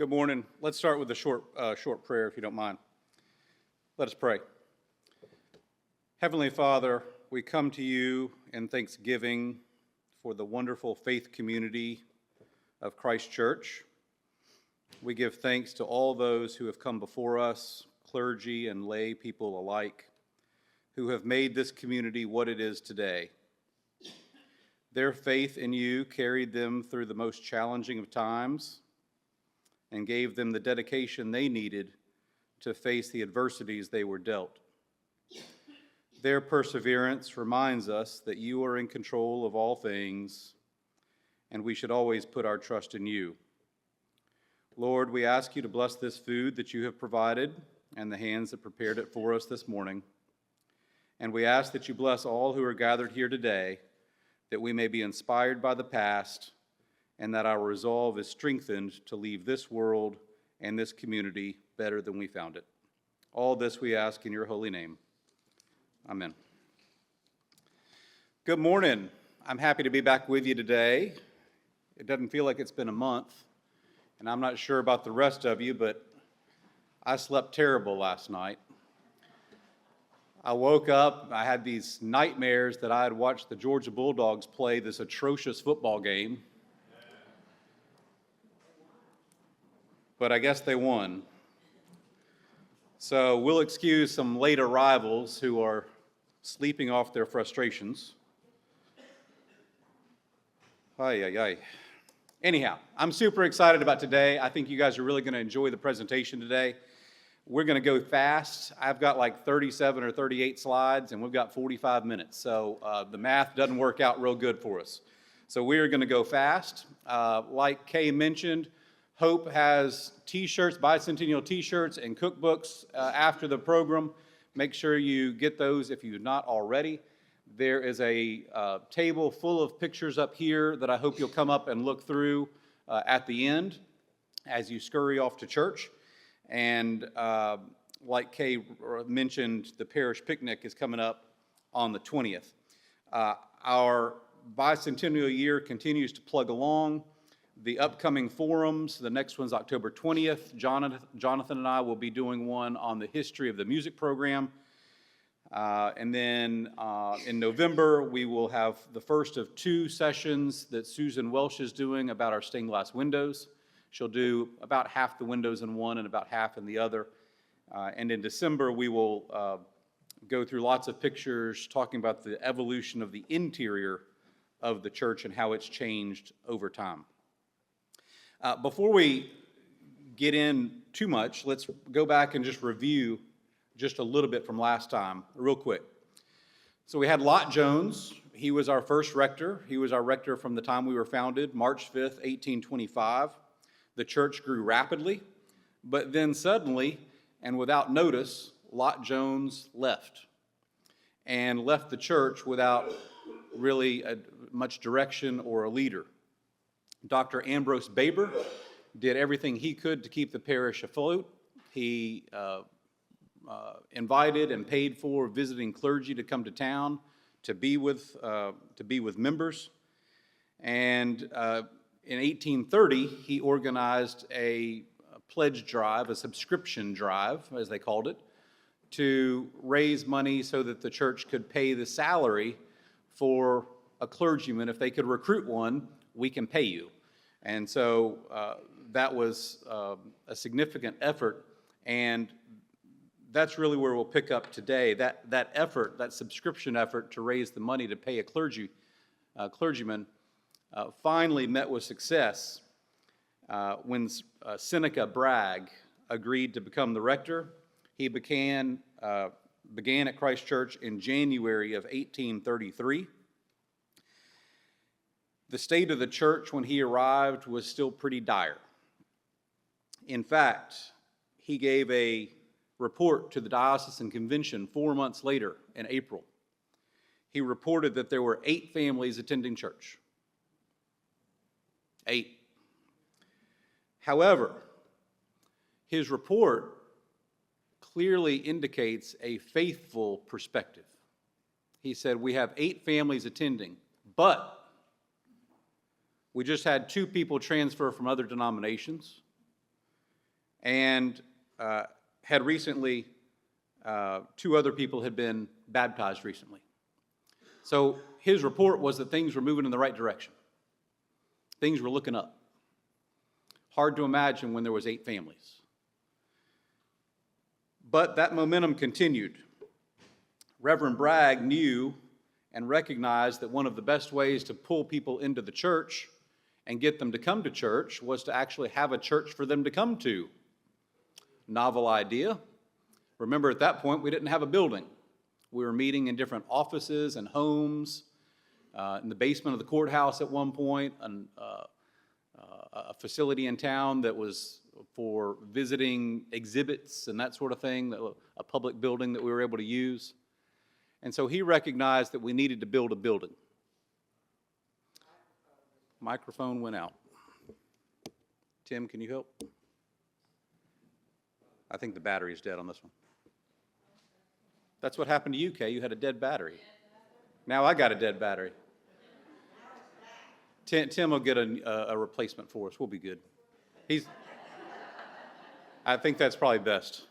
Good morning. Let's start with a short prayer, if you don't mind. Let us pray. Heavenly Father, we come to you in thanksgiving for the wonderful faith community of Christ Church. We give thanks to all those who have come before us, clergy and lay people alike, who have made this community what it is today. Their faith in you carried them through the most challenging of times and gave them the dedication they needed to face the adversities they were dealt. Their perseverance reminds us that you are in control of all things, and we should always put our trust in you. Lord, we ask you to bless this food that you have provided and the hands that prepared it for us this morning. And we ask that you bless all who are gathered here today, that we may be inspired by the past and that our resolve is strengthened to leave this world and this community better than we found it. All this we ask in your holy name. Amen. Good morning. I'm happy to be back with you today. It doesn't feel like it's been a month, and I'm not sure about the rest of you, but I slept terrible last night. I woke up, I had these nightmares that I had watched the Georgia Bulldogs play this atrocious football game. But I guess they won. So we'll excuse some late arrivals who are sleeping off their frustrations. Anyhow, I'm super excited about today. I think you guys are really going to enjoy the presentation today. We're going to go fast. I've got like 37 or 38 slides, and we've got 45 minutes. So the math doesn't work out real good for us. So we are going to go fast. Like Kay mentioned, Hope has t-shirts, bicentennial t-shirts and cookbooks after the program. Make sure you get those if you've not already. There is a table full of pictures up here that I hope you'll come up and look through at the end as you scurry off to church. And like Kay mentioned, the parish picnic is coming up on the 20th. Our bicentennial year continues to plug along. The upcoming forums, the next one's October 20th. Jonathan and I will be doing one on the history of the music program. And then in November, we will have the first of two sessions that Susan Welsh is doing about our stained glass windows. She'll do about half the windows in one and about half in the other. And in December, we will go through lots of pictures talking about the evolution of the interior of the church and how it's changed over time. Before we get in too much, let's go back and just review just a little bit from last time, real quick. So we had Lot Jones. He was our first rector. He was our rector from the time we were founded, March 5th, 1825. The church grew rapidly, but then suddenly, and without notice, Lot Jones left and left the church without really much direction or a leader. Dr. Ambrose Baber did everything he could to keep the parish afloat. He invited and paid for visiting clergy to come to town to be with members. And in 1830, he organized a pledge drive, a subscription drive, as they called it, to raise money so that the church could pay the salary for a clergyman. If they could recruit one, we can pay you. And so that was a significant effort, and that's really where we'll pick up today. That effort, that subscription effort to raise the money to pay a clergyman finally met with success when Seneca Bragg agreed to become the rector. He began at Christ Church in January of 1833. The state of the church when he arrived was still pretty dire. In fact, he gave a report to the diocesan convention 4 months later in April. He reported that there were 8 families attending church. 8. However, his report clearly indicates a faithful perspective. He said, we have 8 families attending, but we just had 2 people transfer from other denominations, and had recently, two other people had been baptized recently. So his report was that things were moving in the right direction. Things were looking up. Hard to imagine when there was 8 families. But that momentum continued. Reverend Bragg knew and recognized that one of the best ways to pull people into the church and get them to come to church was to actually have a church for them to come to. Novel idea. Remember, at that point, we didn't have a building. We were meeting in different offices and homes, in the basement of the courthouse at one point, a facility in town that was for visiting exhibits and that sort of thing, a public building that we were able to use. And so he recognized that we needed to build a building. Microphone went out. Tim, can you help? I think the battery is dead on this one. That's what happened to you, Kay. You had a dead battery. Now I got a dead battery. Tim will get a replacement for us. We'll be good. I think that's probably best,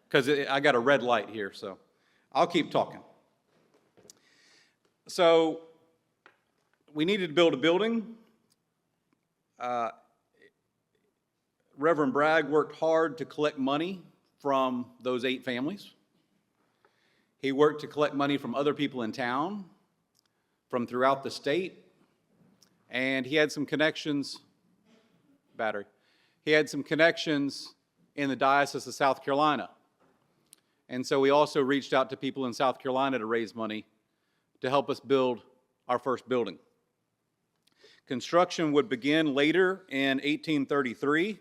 because I got a red light here, so I'll keep talking. So we needed to build a building. Reverend Bragg worked hard to collect money from those 8 families. He worked to collect money from other people in town, from throughout the state, and he had some connections, He had some connections in the Diocese of South Carolina. And so we also reached out to people in South Carolina to raise money to help us build our first building. Construction would begin later in 1833,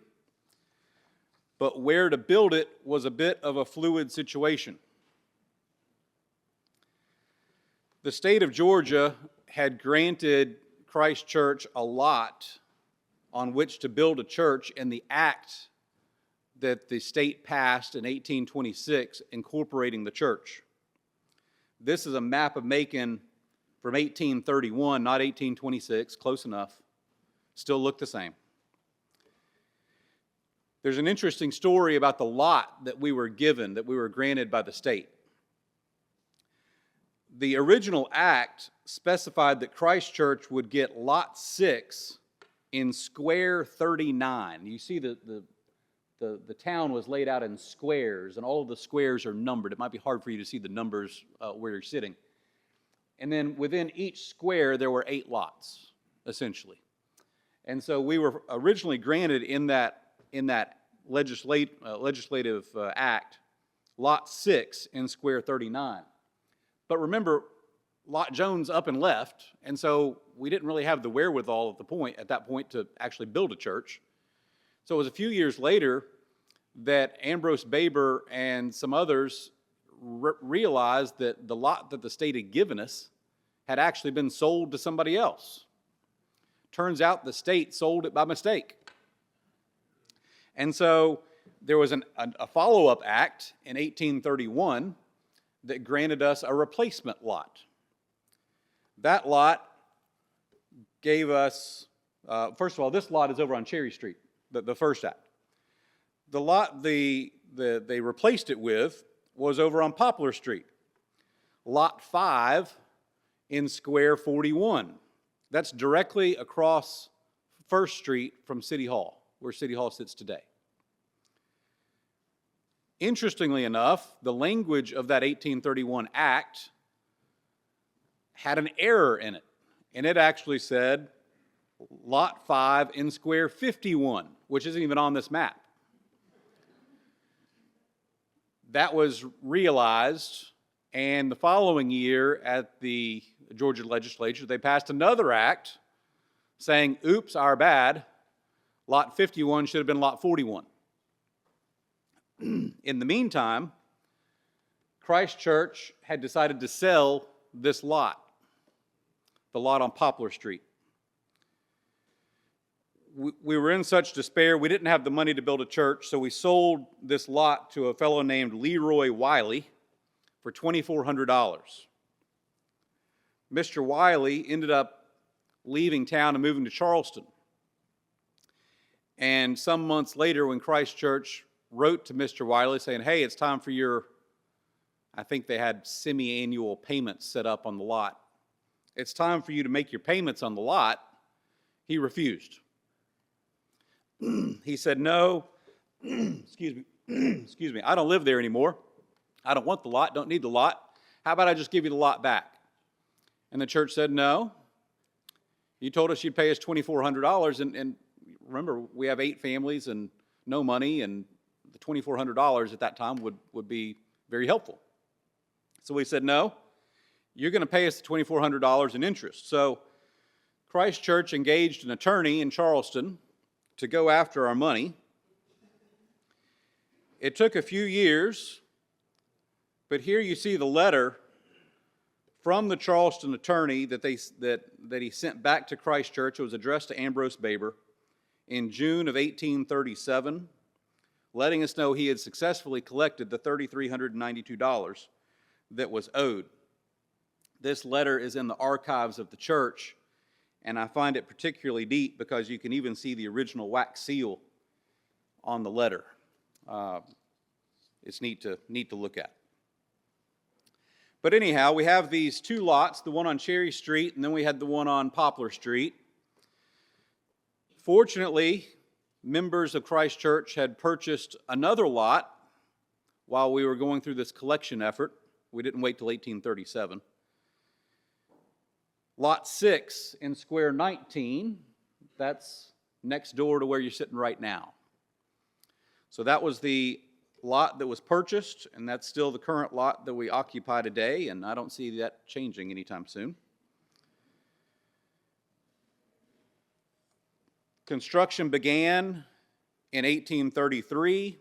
but where to build it was a bit of a fluid situation. The state of Georgia had granted Christ Church a lot on which to build a church, and the act that the state passed in 1826 incorporating the church. This is a map of Macon from 1831, not 1826, close enough. Still look the same. There's an interesting story about the lot that we were given, that we were granted by the state. The original act specified that Christ Church would get lot 6 in square 39. You see the town was laid out in squares, and all of the squares are numbered. It might be hard for you to see the numbers where you're sitting. And then within each square, there were 8 lots, essentially. And so we were originally granted in that legislative act, lot 6 in square 39. But remember, Lot Jones up and left, and so we didn't really have the wherewithal at that point to actually build a church. So it was a few years later that Ambrose Baber and some others realized that the lot that the state had given us had actually been sold to somebody else. Turns out the state sold it by mistake. And so there was a follow-up act in 1831 that granted us a replacement lot. That lot gave us, first of all, this lot is over on Cherry Street, the first act. The lot they replaced it with was over on Poplar Street. Lot 5 in square 41. That's directly across First Street from City Hall, where City Hall sits today. Interestingly enough, the language of that 1831 act had an error in it, and it actually said lot 5 in square 51, which isn't even on this map. That was realized, and the following year at the Georgia legislature, they passed another act saying, oops, our bad, lot 51 should have been lot 41. In the meantime, Christ Church had decided to sell this lot, the lot on Poplar Street. We were in such despair, we didn't have the money to build a church, so we sold this lot to a fellow named Leroy Wiley for $2,400. Mr. Wiley ended up leaving town and moving to Charleston. And some months later, when Christ Church wrote to Mr. Wiley saying, hey, it's time for your, I think they had semi-annual payments set up on the lot. It's time for you to make your payments on the lot. He refused. He said, no, excuse me, I don't live there anymore. I don't want the lot, don't need the lot. How about I just give you the lot back? And the church said, no. You told us you'd pay us $2,400, and remember, we have 8 families and no money, and the $2,400 at that time would be very helpful. So we said, no, you're going to pay us the $2,400 in interest. So Christ Church engaged an attorney in Charleston to go after our money. It took a few years, but here you see the letter from the Charleston attorney that he sent back to Christ Church. It was addressed to Ambrose Baber in June of 1837, letting us know he had successfully collected the $3,392 that was owed. This letter is in the archives of the church, and I find it particularly neat because you can even see the original wax seal on the letter. It's neat to look at. But anyhow, we have these 2 lots, the one on Cherry Street, and then we had the one on Poplar Street. Fortunately, members of Christ Church had purchased another lot while we were going through this collection effort. We didn't wait till 1837. Lot 6 in Square 19, that's next door to where you're sitting right now. So that was the lot that was purchased, and that's still the current lot that we occupy today, and I don't see that changing anytime soon. Construction began in 1833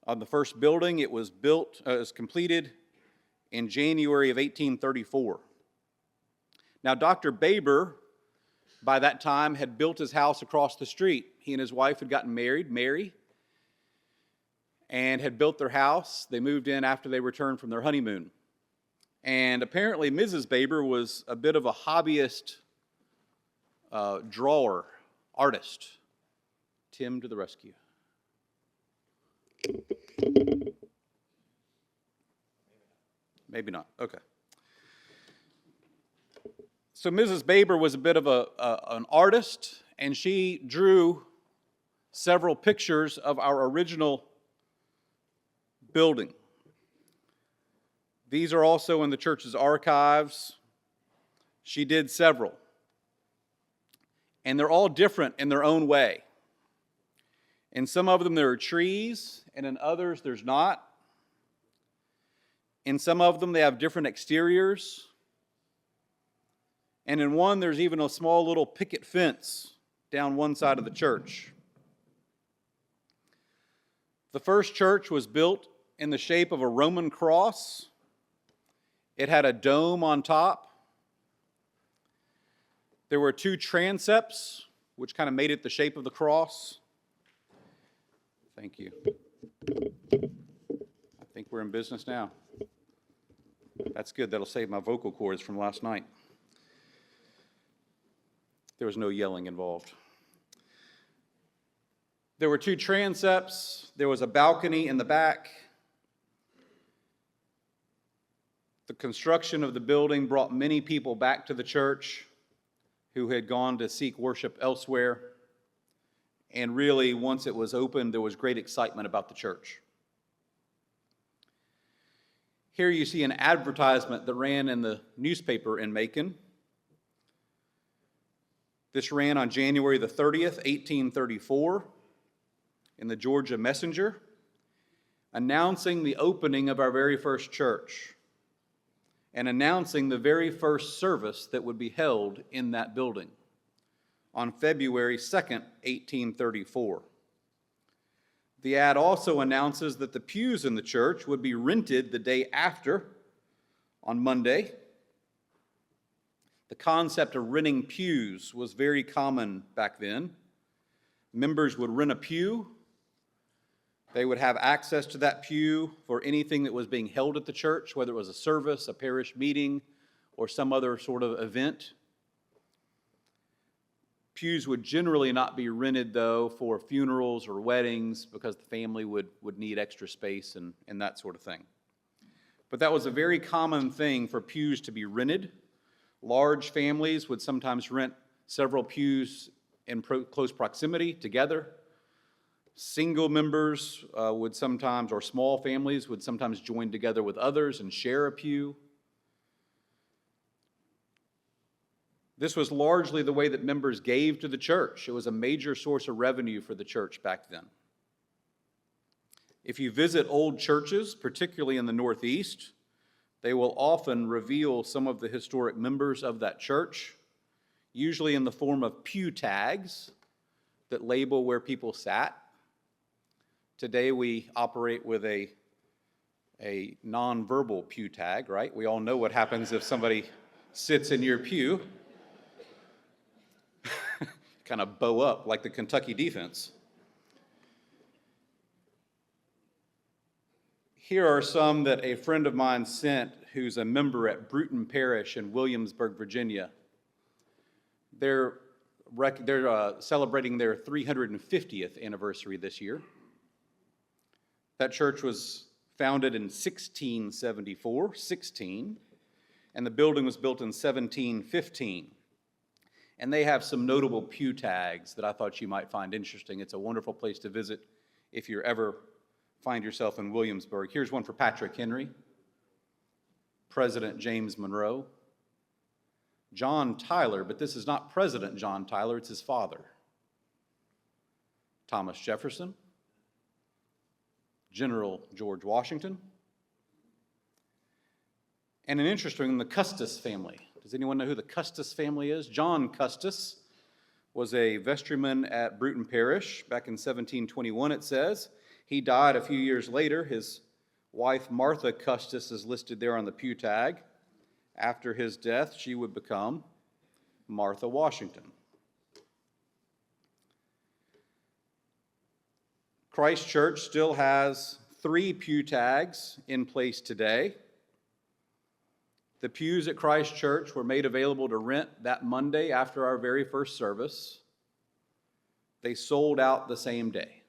on the first building. It was completed in January of 1834. Now, Dr. Baber, by that time, had built his house across the street. He and his wife had gotten married, Mary, and had built their house. They moved in after they returned from their honeymoon. And apparently, Mrs. Baber was a bit of a hobbyist drawer, artist. Tim to the rescue. Maybe not. Okay. So Mrs. Baber was a bit of an artist, and she drew several pictures of our original building. These are also in the church's archives. She did several. And they're all different in their own way. In some of them there are trees, and in others there's not. In some of them they have different exteriors. And in one there's even a small little picket fence down one side of the church. The first church was built in the shape of a Roman cross. It had a dome on top. There were 2 transepts, which kind of made it the shape of the cross. Thank you. I think we're in business now. That's good. That'll save my vocal cords from last night. There was no yelling involved. There were 2 transepts. There was a balcony in the back. The construction of the building brought many people back to the church who had gone to seek worship elsewhere. And really, once it was opened, there was great excitement about the church. Here you see an advertisement that ran in the newspaper in Macon. This ran on January the 30th, 1834, in the Georgia Messenger, announcing the opening of our very first church and announcing the very first service that would be held in that building on February 2nd, 1834. The ad also announces that the pews in the church would be rented the day after, on Monday. The concept of renting pews was very common back then. Members would rent a pew. They would have access to that pew for anything that was being held at the church, whether it was a service, a parish meeting, or some other sort of event. Pews would generally not be rented, though, for funerals or weddings because the family would need extra space and that sort of thing. But that was a very common thing for pews to be rented. Large families would sometimes rent several pews in close proximity together. Single members would sometimes, or small families would sometimes join together with others and share a pew. This was largely the way that members gave to the church. It was a major source of revenue for the church back then. If you visit old churches, particularly in the Northeast, they will often reveal some of the historic members of that church, usually in the form of pew tags that label where people sat. Today we operate with a nonverbal pew tag, right? We all know what happens if somebody sits in your pew. Kind of bow up like the Kentucky defense. Here are some that a friend of mine sent who's a member at Bruton Parish in Williamsburg, Virginia. They're celebrating their 350th anniversary this year. That church was founded in 1674, and the building was built in 1715. And they have some notable pew tags that I thought you might find interesting. It's a wonderful place to visit if you ever find yourself in Williamsburg. Here's one for Patrick Henry, President James Monroe, John Tyler, but this is not President John Tyler, it's his father, Thomas Jefferson, General George Washington, and an interesting, the Custis family. Does anyone know who the Custis family is? John Custis was a vestryman at Bruton Parish back in 1721, it says. He died a few years later. His wife, Martha Custis, is listed there on the pew tag. After his death, she would become Martha Washington. Christ Church still has 3 pew tags in place today. The pews at Christ Church were made available to rent that Monday after our very first service. They sold out the same day.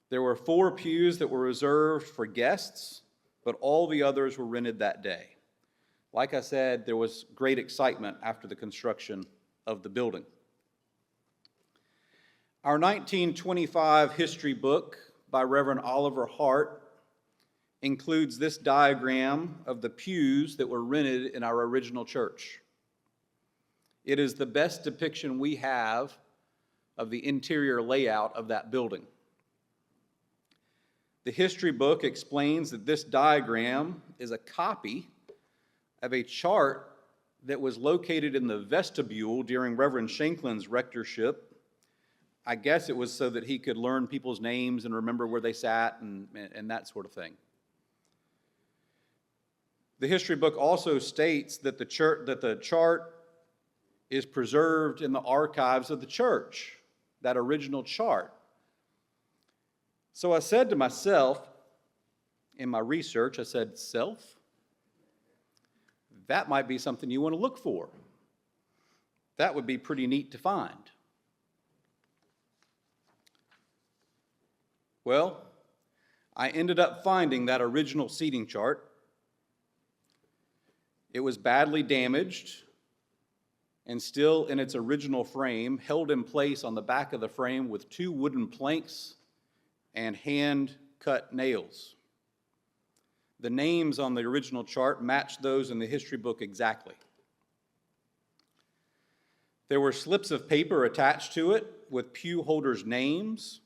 There were 4 pews that were reserved for guests, but all the others were rented that day. Like I said, there was great excitement after the construction of the building. Our 1925 history book by Reverend Oliver Hart includes this diagram of the pews that were rented in our original church. It is the best depiction we have of the interior layout of that building. The history book explains that this diagram is a copy of a chart that was located in the vestibule during Reverend Shanklin's rectorship. I guess it was so that he could learn people's names and remember where they sat and that sort of thing. The history book also states that the chart is preserved in the archives of the church, that original chart. So I said to myself, in my research, I said, self, that might be something you want to look for. That would be pretty neat to find. Well, I ended up finding that original seating chart. It was badly damaged and still in its original frame, held in place on the back of the frame with 2 wooden planks and hand-cut nails. The names on the original chart matched those in the history book exactly. There were slips of paper attached to it with pew holders' names,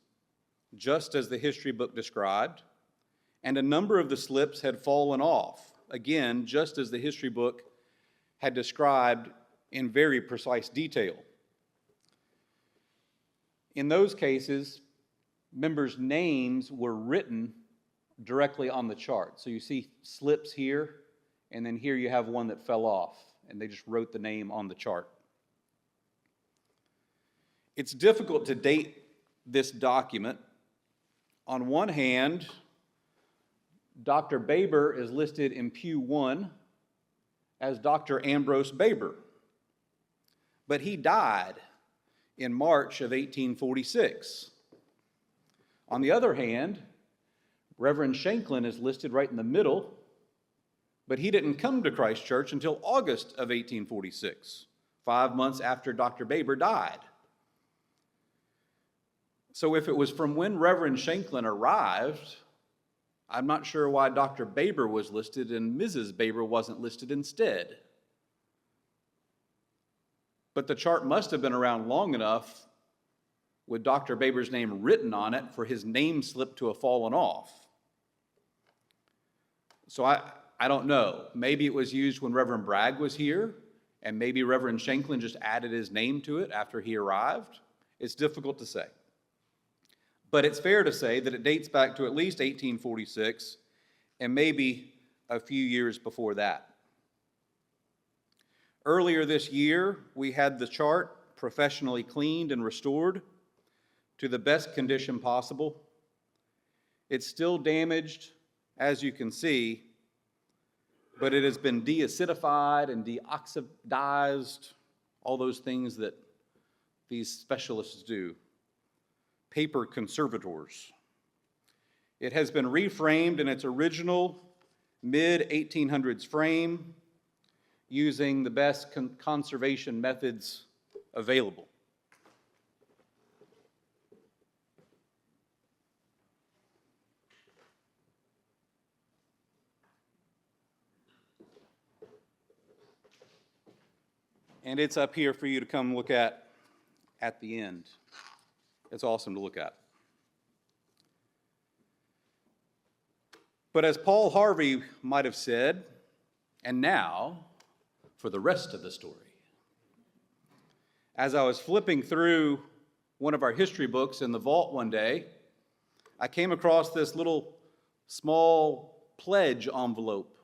just as the history book described, and a number of the slips had fallen off, again, just as the history book had described in very precise detail. In those cases, members' names were written directly on the chart. So you see slips here, and then here you have one that fell off, and they just wrote the name on the chart. It's difficult to date this document. On one hand, Dr. Baber is listed in Pew 1 as Dr. Ambrose Baber. but he died in March of 1846. On the other hand, Reverend Shanklin is listed right in the middle, but he didn't come to Christ Church until August of 1846, 5 months after Dr. Baber died. So if it was from when Reverend Shanklin arrived, I'm not sure why Dr. Baber was listed and Mrs. Baber wasn't listed instead. But the chart must have been around long enough with Dr. Baber's name written on it for his name slip to have fallen off. So I don't know. Maybe it was used when Reverend Bragg was here, and maybe Reverend Shanklin just added his name to it after he arrived. It's difficult to say. But it's fair to say that it dates back to at least 1846 and maybe a few years before that. Earlier this year, we had the chart professionally cleaned and restored to the best condition possible. It's still damaged, as you can see, but it has been deacidified and deoxidized, all those things that these specialists do. Paper conservators. It has been reframed in its original mid-1800s frame using the best conservation methods available. And it's up here for you to come look at the end. It's awesome to look at. But as Paul Harvey might have said, and now for the rest of the story. As I was flipping through one of our history books in the vault one day, I came across this little small pledge envelope.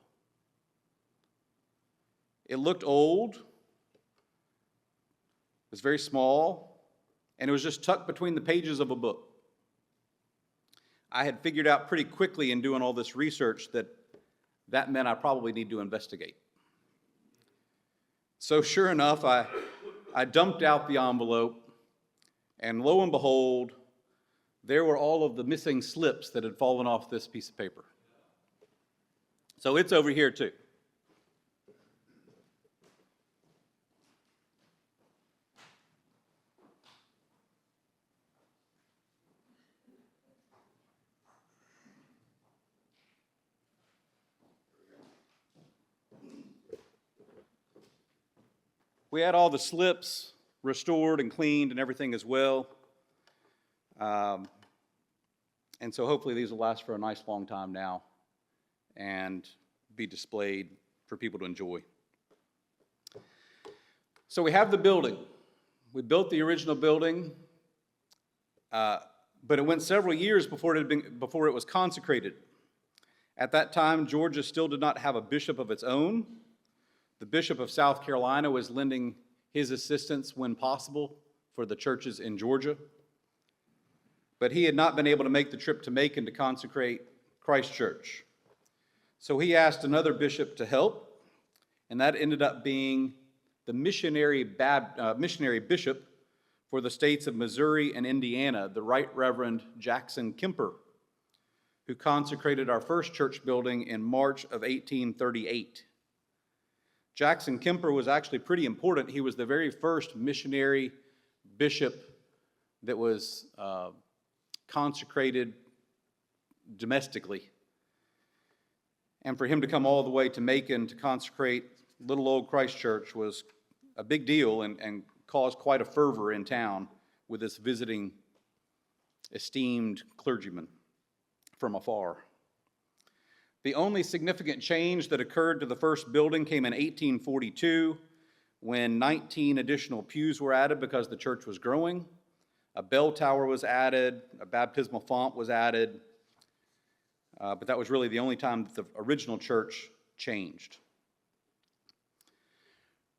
It looked old, it was very small, and it was just tucked between the pages of a book. I had figured out pretty quickly in doing all this research that meant I probably need to investigate. So sure enough, I dumped out the envelope, and lo and behold, there were all of the missing slips that had fallen off this piece of paper. So it's over here too. We had all the slips restored and cleaned and everything as well. And so hopefully these will last for a nice long time now and be displayed for people to enjoy. So we have the building. We built the original building, but it went several years before it was consecrated. At that time, Georgia still did not have a bishop of its own. The Bishop of South Carolina was lending his assistance when possible for the churches in Georgia. But he had not been able to make the trip to Macon to consecrate Christ Church. So he asked another bishop to help, and that ended up being the missionary bishop for the states of Missouri and Indiana, the Right Reverend Jackson Kemper, who consecrated our first church building in March of 1838. Jackson Kemper was actually pretty important. He was the very first missionary bishop that was consecrated domestically. And for him to come all the way to Macon to consecrate little old Christ Church was a big deal and caused quite a fervor in town with this visiting esteemed clergyman from afar. The only significant change that occurred to the first building came in 1842 when 19 additional pews were added because the church was growing. A bell tower was added, a baptismal font was added, but that was really the only time that the original church changed.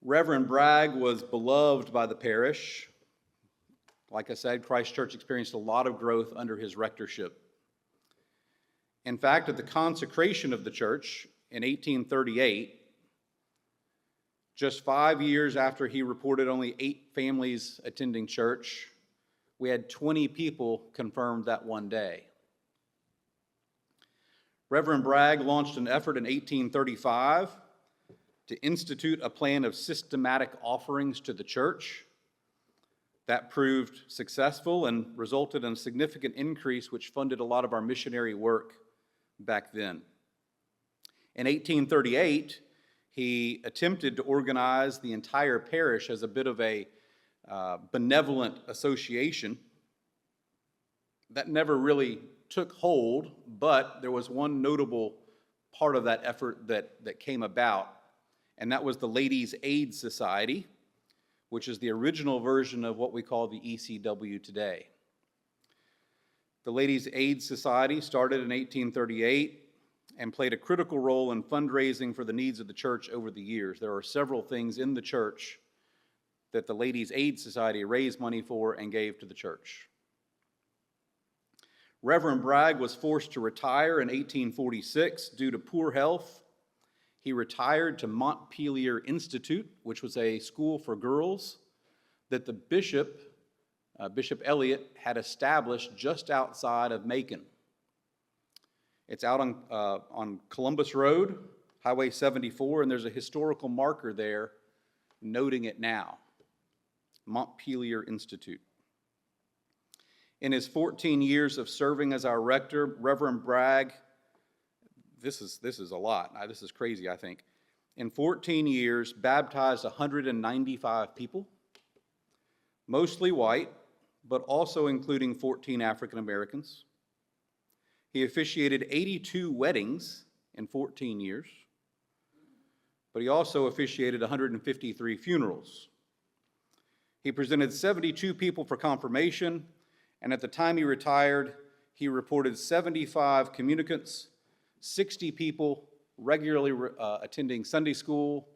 Reverend Bragg was beloved by the parish. Like I said, Christ Church experienced a lot of growth under his rectorship. In fact, at the consecration of the church in 1838, Just 5 years after he reported only 8 families attending church, we had 20 people confirmed that one day. Reverend Bragg launched an effort in 1835 to institute a plan of systematic offerings to the church. That proved successful and resulted in a significant increase, which funded a lot of our missionary work back then. In 1838, he attempted to organize the entire parish as a bit of a benevolent association. That never really took hold, but there was one notable part of that effort that came about, and that was the Ladies' Aid Society, which is the original version of what we call the ECW today. The Ladies' Aid Society started in 1838 and played a critical role in fundraising for the needs of the church over the years. There are several things in the church that the Ladies' Aid Society raised money for and gave to the church. Reverend Bragg was forced to retire in 1846 due to poor health. He retired to Montpelier Institute, which was a school for girls that the Bishop Elliot, had established just outside of Macon. It's out on Columbus Road, Highway 74, and there's a historical marker there noting it now, Montpelier Institute. In his 14 years of serving as our rector, Reverend Bragg, this is a lot. This is crazy, I think. In 14 years, baptized 195 people, mostly white, but also including 14 African Americans. He officiated 82 weddings in 14 years, but he also officiated 153 funerals. He presented 72 people for confirmation, and at the time he retired, he reported 75 communicants, 60 people regularly attending Sunday school,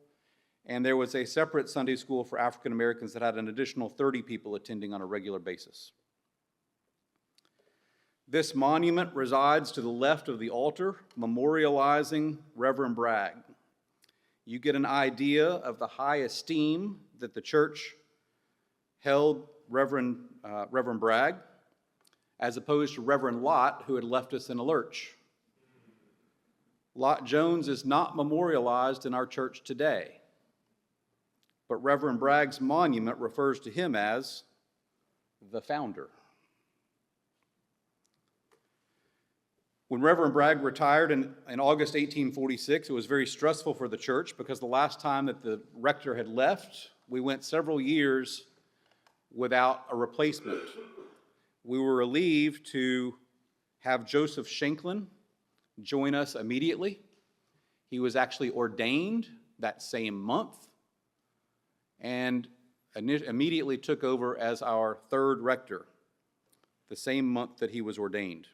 and there was a separate Sunday school for African Americans that had an additional 30 people attending on a regular basis. This monument resides to the left of the altar, memorializing Reverend Bragg. You get an idea of the high esteem that the church held Reverend Bragg, as opposed to Reverend Lott, who had left us in a lurch. Lott Jones is not memorialized in our church today, but Reverend Bragg's monument refers to him as the founder. When Reverend Bragg retired in August 1846, it was very stressful for the church because the last time that the rector had left, we went several years without a replacement. We were relieved to have Joseph Shanklin join us immediately. He was actually ordained that same month and immediately took over as our third rector, the same month that he was ordained.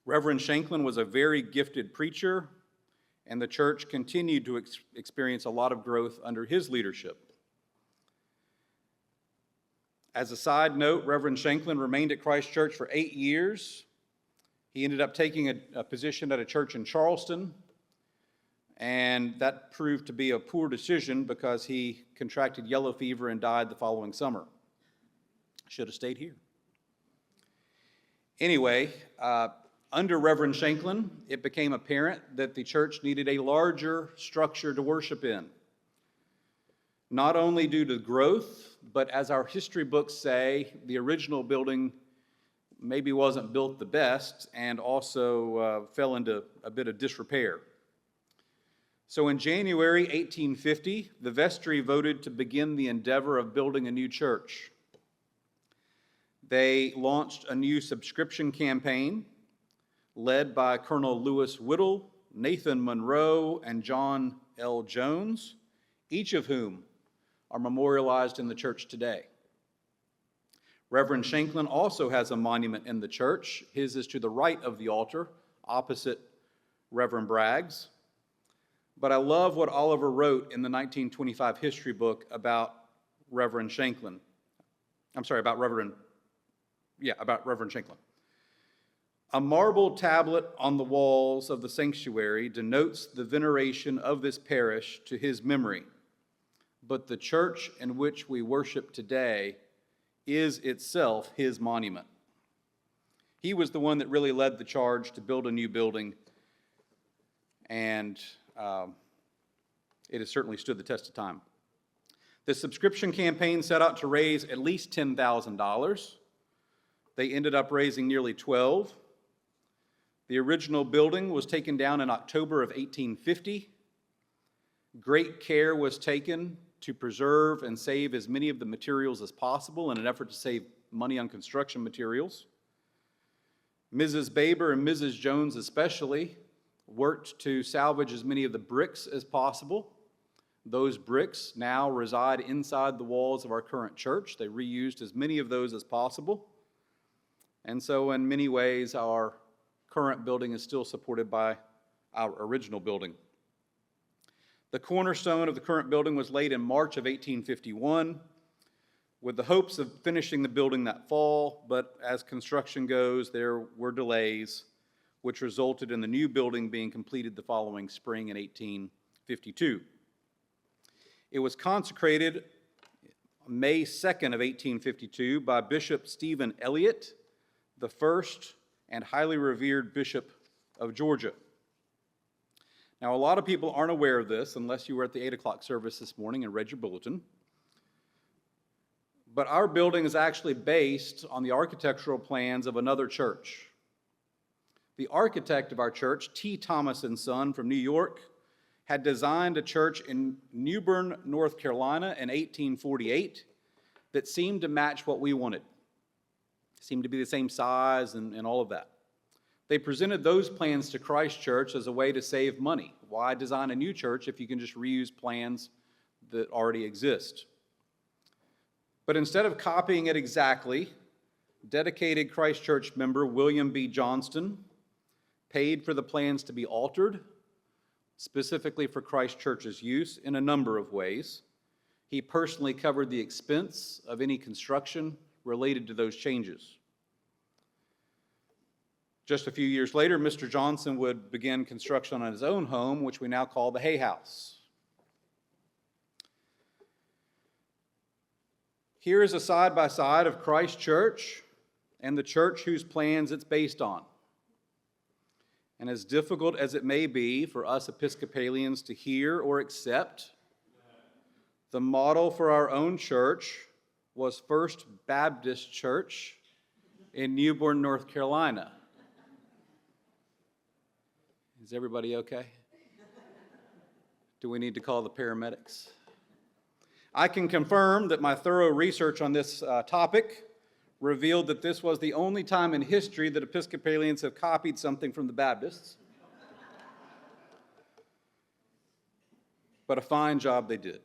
Reverend Shanklin was a very gifted preacher, and the church continued to experience a lot of growth under his leadership. As a side note, Reverend Shanklin remained at Christ Church for 8 years. He ended up taking a position at a church in Charleston, and that proved to be a poor decision because he contracted yellow fever and died the following summer. Should have stayed here. Anyway, under Reverend Shanklin, it became apparent that the church needed a larger structure to worship in. Not only due to growth, but as our history books say, the original building maybe wasn't built the best and also fell into a bit of disrepair. So in January 1850, the vestry voted to begin the endeavor of building a new church. They launched a new subscription campaign led by Colonel Lewis Whittle, Nathan Monroe, and John L. Jones, each of whom are memorialized in the church today. Reverend Shanklin also has a monument in the church. His is to the right of the altar, opposite Reverend Bragg's. But I love what Oliver wrote in the 1925 history book about Reverend Shanklin. About Reverend Shanklin. A marble tablet on the walls of the sanctuary denotes the veneration of this parish to his memory. but the church in which we worship today is itself his monument. He was the one that really led the charge to build a new building, and it has certainly stood the test of time. The subscription campaign set out to raise at least $10,000. They ended up raising nearly $12,000. The original building was taken down in October of 1850. Great care was taken to preserve and save as many of the materials as possible in an effort to save money on construction materials. Mrs. Baber and Mrs. Jones especially worked to salvage as many of the bricks as possible. Those bricks now reside inside the walls of our current church. They reused as many of those as possible. And so in many ways, our current building is still supported by our original building. The cornerstone of the current building was laid in March of 1851 with the hopes of finishing the building that fall, but as construction goes, there were delays, which resulted in the new building being completed the following spring in 1852. It was consecrated May 2nd of 1852 by Bishop Stephen Elliott, the first and highly revered bishop of Georgia. Now, a lot of people aren't aware of this unless you were at the 8 o'clock service this morning and read your bulletin. But our building is actually based on the architectural plans of another church. The architect of our church, T. Thomas & Son from New York, had designed a church in New Bern, North Carolina in 1848 that seemed to match what we wanted. It seemed to be the same size and all of that. They presented those plans to Christ Church as a way to save money. Why design a new church if you can just reuse plans that already exist? But instead of copying it exactly, dedicated Christ Church member William B. Johnston paid for the plans to be altered, specifically for Christ Church's use, in a number of ways. He personally covered the expense of any construction related to those changes. Just a few years later, Mr. Johnson would begin construction on his own home, which we now call the Hay House. Here is a side-by-side of Christ Church and the church whose plans it's based on. And as difficult as it may be for us Episcopalians to hear or accept, the model for our own church was First Baptist Church in New Bern, North Carolina. Is everybody okay? Do we need to call the paramedics? I can confirm that my thorough research on this topic revealed that this was the only time in history that Episcopalians have copied something from the Baptists. But a fine job they did.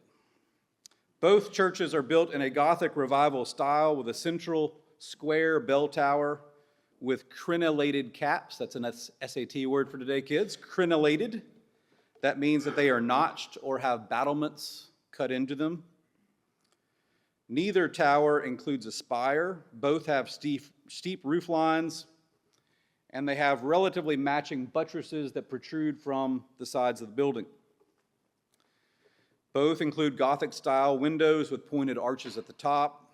Both churches are built in a Gothic revival style with a central square bell tower with crenellated caps. That's an SAT word for today, kids. Crenellated. That means that they are notched or have battlements cut into them. Neither tower includes a spire. Both have steep roof lines, and they have relatively matching buttresses that protrude from the sides of the building. Both include Gothic-style windows with pointed arches at the top.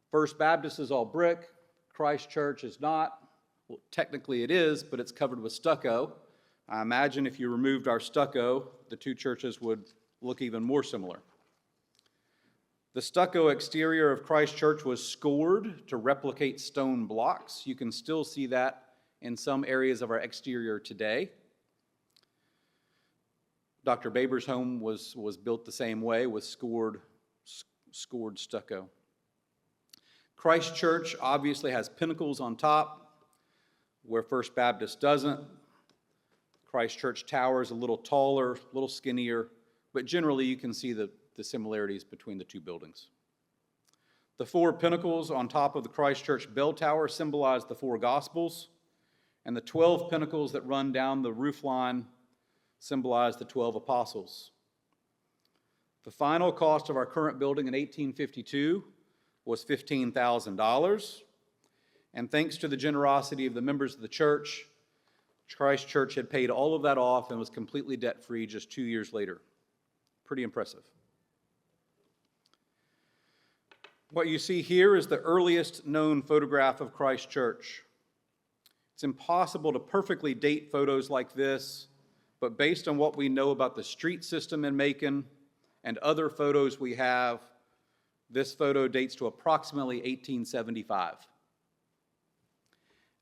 First Baptist is all brick. Christ Church is not. Well, technically it is, but it's covered with stucco. I imagine if you removed our stucco, the two churches would look even more similar. The stucco exterior of Christ Church was scored to replicate stone blocks. You can still see that in some areas of our exterior today. Dr. Baber's home was built the same way with scored stucco. Christ Church obviously has pinnacles on top, where First Baptist doesn't. Christ Church tower is a little taller, a little skinnier, but generally you can see the similarities between the two buildings. The four pinnacles on top of the Christ Church bell tower symbolize the four Gospels, and the 12 pinnacles that run down the roof line symbolize the 12 apostles. The final cost of our current building in 1852 was $15,000, and thanks to the generosity of the members of the church, Christ Church had paid all of that off and was completely debt-free just 2 years later. Pretty impressive. What you see here is the earliest known photograph of Christ Church. It's impossible to perfectly date photos like this, but based on what we know about the street system in Macon and other photos we have, this photo dates to approximately 1875.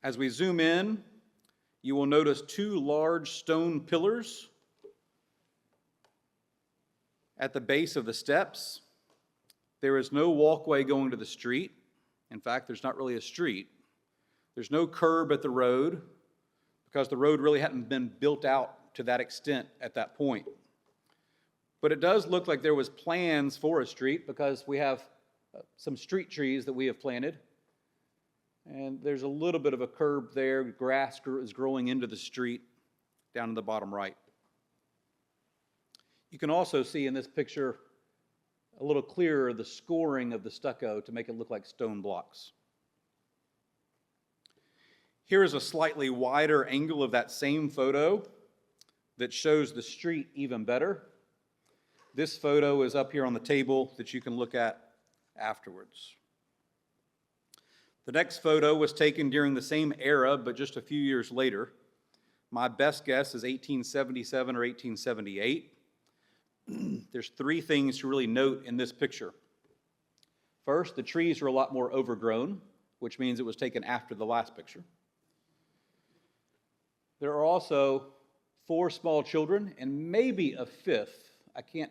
As we zoom in, you will notice two large stone pillars at the base of the steps. There is no walkway going to the street. In fact, there's not really a street. There's no curb at the road because the road really hadn't been built out to that extent at that point. But it does look like there was plans for a street because we have some street trees that we have planted. And there's a little bit of a curb there. Grass is growing into the street down in the bottom right. You can also see in this picture a little clearer the scoring of the stucco to make it look like stone blocks. Here is a slightly wider angle of that same photo that shows the street even better. This photo is up here on the table that you can look at afterwards. The next photo was taken during the same era, but just a few years later. My best guess is 1877 or 1878. There's three things to really note in this picture. First, the trees are a lot more overgrown, which means it was taken after the last picture. There are also 4 small children and maybe a fifth. I can't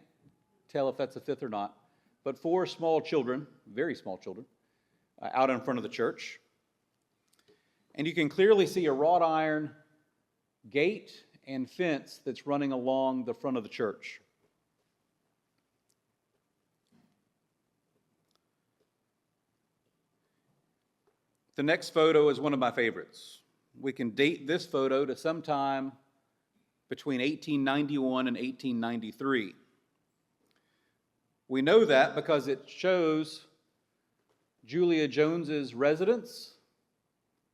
tell if that's a fifth or not, but 4 small children, very small children, out in front of the church. And you can clearly see a wrought iron gate and fence that's running along the front of the church. The next photo is one of my favorites. We can date this photo to sometime between 1891 and 1893. We know that because it shows Julia Jones's residence,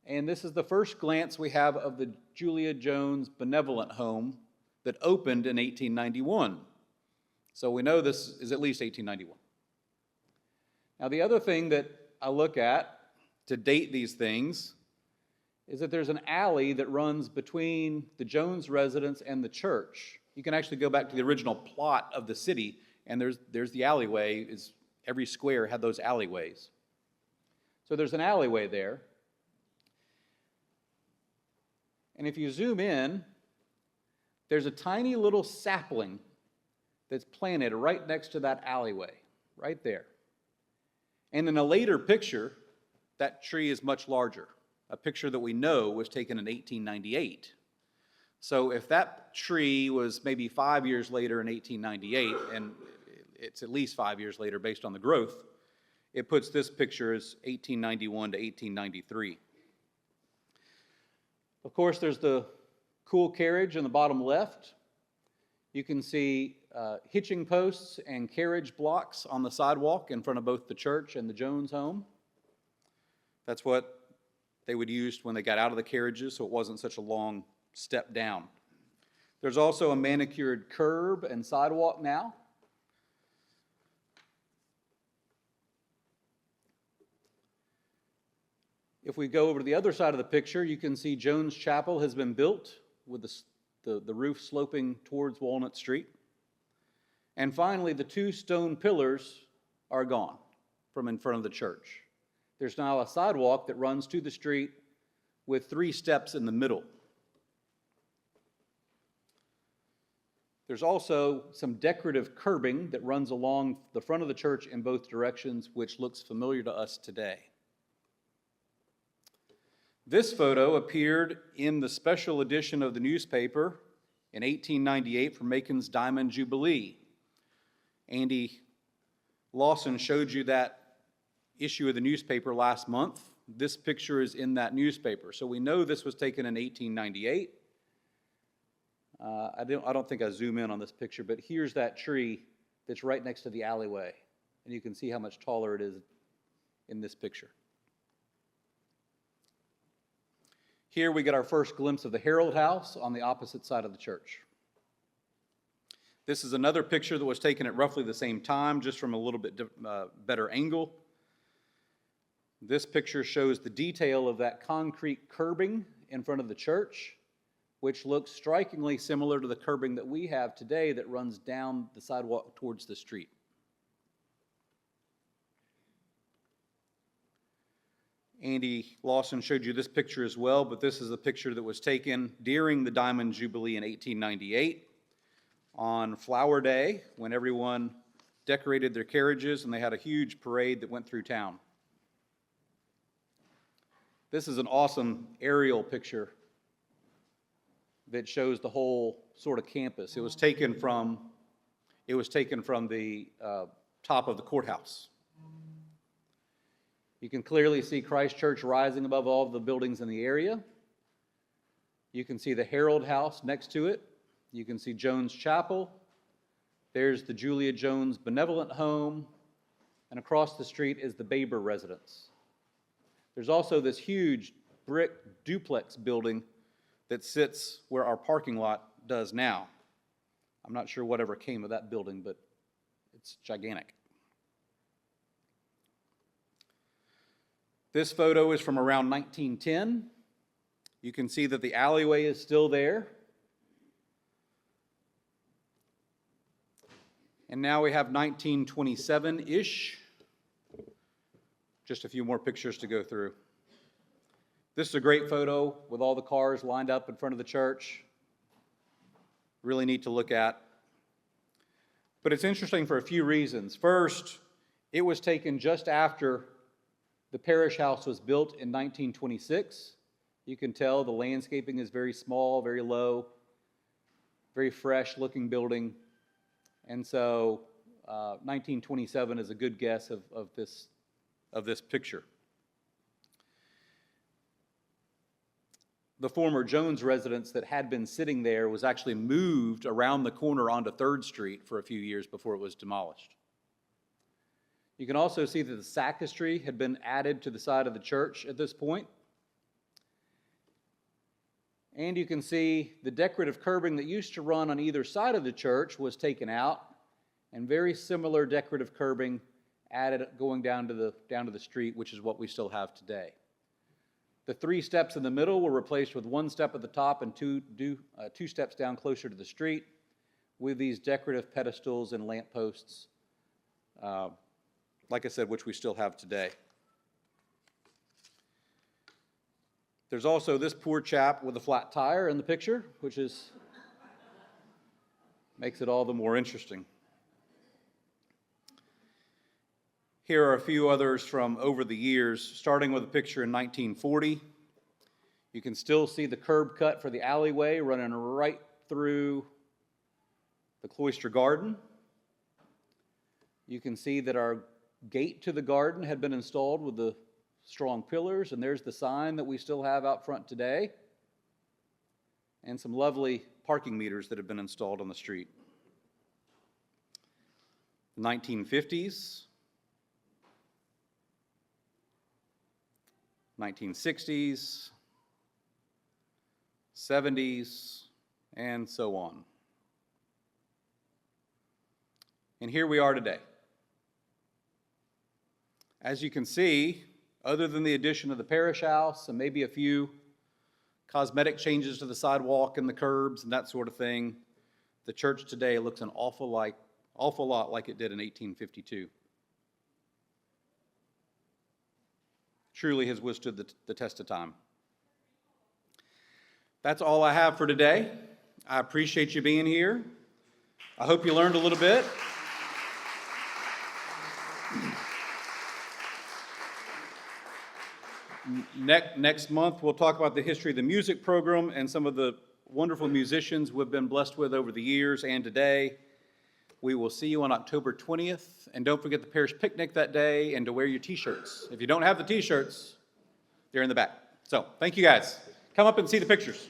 and this is the first glance we have of the Julia Jones Benevolent Home that opened in 1891. So we know this is at least 1891. Now the other thing that I look at to date these things is that there's an alley that runs between the Jones residence and the church. You can actually go back to the original plot of the city, and there's the alleyway. Every square had those alleyways. So there's an alleyway there. And if you zoom in, there's a tiny little sapling that's planted right next to that alleyway, right there. And in a later picture, that tree is much larger, a picture that we know was taken in 1898. So if that tree was maybe 5 years later in 1898, and it's at least 5 years later based on the growth, it puts this picture as 1891 to 1893. Of course, there's the cool carriage in the bottom left. You can see hitching posts and carriage blocks on the sidewalk in front of both the church and the Jones home. That's what they would use when they got out of the carriages, so it wasn't such a long step down. There's also a manicured curb and sidewalk now. If we go over to the other side of the picture, you can see Jones Chapel has been built with the roof sloping towards Walnut Street. And finally, the 2 stone pillars are gone from in front of the church. There's now a sidewalk that runs to the street with 3 steps in the middle. There's also some decorative curbing that runs along the front of the church in both directions, which looks familiar to us today. This photo appeared in the special edition of the newspaper in 1898 for Macon's Diamond Jubilee. Andy Lawson showed you that issue of the newspaper last month. This picture is in that newspaper. So we know this was taken in 1898. I don't think I zoom in on this picture, but here's that tree that's right next to the alleyway. And you can see how much taller it is in this picture. Here we get our first glimpse of the Herald House on the opposite side of the church. This is another picture that was taken at roughly the same time, just from a little bit better angle. This picture shows the detail of that concrete curbing in front of the church, which looks strikingly similar to the curbing that we have today that runs down the sidewalk towards the street. Andy Lawson showed you this picture as well, but this is a picture that was taken during the Diamond Jubilee in 1898 on Flower Day, when everyone decorated their carriages and they had a huge parade that went through town. This is an awesome aerial picture that shows the whole sort of campus. It was taken from the top of the courthouse. You can clearly see Christ Church rising above all of the buildings in the area. You can see the Herald House next to it. You can see Jones Chapel. There's the Julia Jones Benevolent Home. And across the street is the Baber Residence. There's also this huge brick duplex building that sits where our parking lot does now. I'm not sure whatever came of that building, but it's gigantic. This photo is from around 1910. You can see that the alleyway is still there. And now we have 1927-ish. Just a few more pictures to go through. This is a great photo with all the cars lined up in front of the church. Really neat to look at. But it's interesting for a few reasons. First, it was taken just after the parish house was built in 1926. You can tell the landscaping is very small, very low, very fresh looking building. And so 1927 is a good guess of this picture. The former Jones residence that had been sitting there was actually moved around the corner onto 3rd Street for a few years before it was demolished. You can also see that the sacristy had been added to the side of the church at this point. And you can see the decorative curbing that used to run on either side of the church was taken out, and very similar decorative curbing added going down to the street, which is what we still have today. The 3 steps in the middle were replaced with 1 step at the top and two steps down closer to the street with these decorative pedestals and lampposts, like I said, which we still have today. There's also this poor chap with a flat tire in the picture, which makes it all the more interesting. Here are a few others from over the years, starting with a picture in 1940. You can still see the curb cut for the alleyway running right through the cloister garden. You can see that our gate to the garden had been installed with the strong pillars, and there's the sign that we still have out front today, and some lovely parking meters that have been installed on the street. 1950s, 1960s, 70s, and so on. And here we are today. As you can see, other than the addition of the parish house and maybe a few cosmetic changes to the sidewalk and the curbs and that sort of thing, the church today looks an awful lot like it did in 1852. Truly has withstood the test of time. That's all I have for today. I appreciate you being here. I hope you learned a little bit. Next month, we'll talk about the history of the music program and some of the wonderful musicians we've been blessed with over the years and today. We will see you on October 20th. And don't forget the parish picnic that day and to wear your t-shirts. If you don't have the t-shirts, they're in the back. So thank you guys. Come up and see the pictures.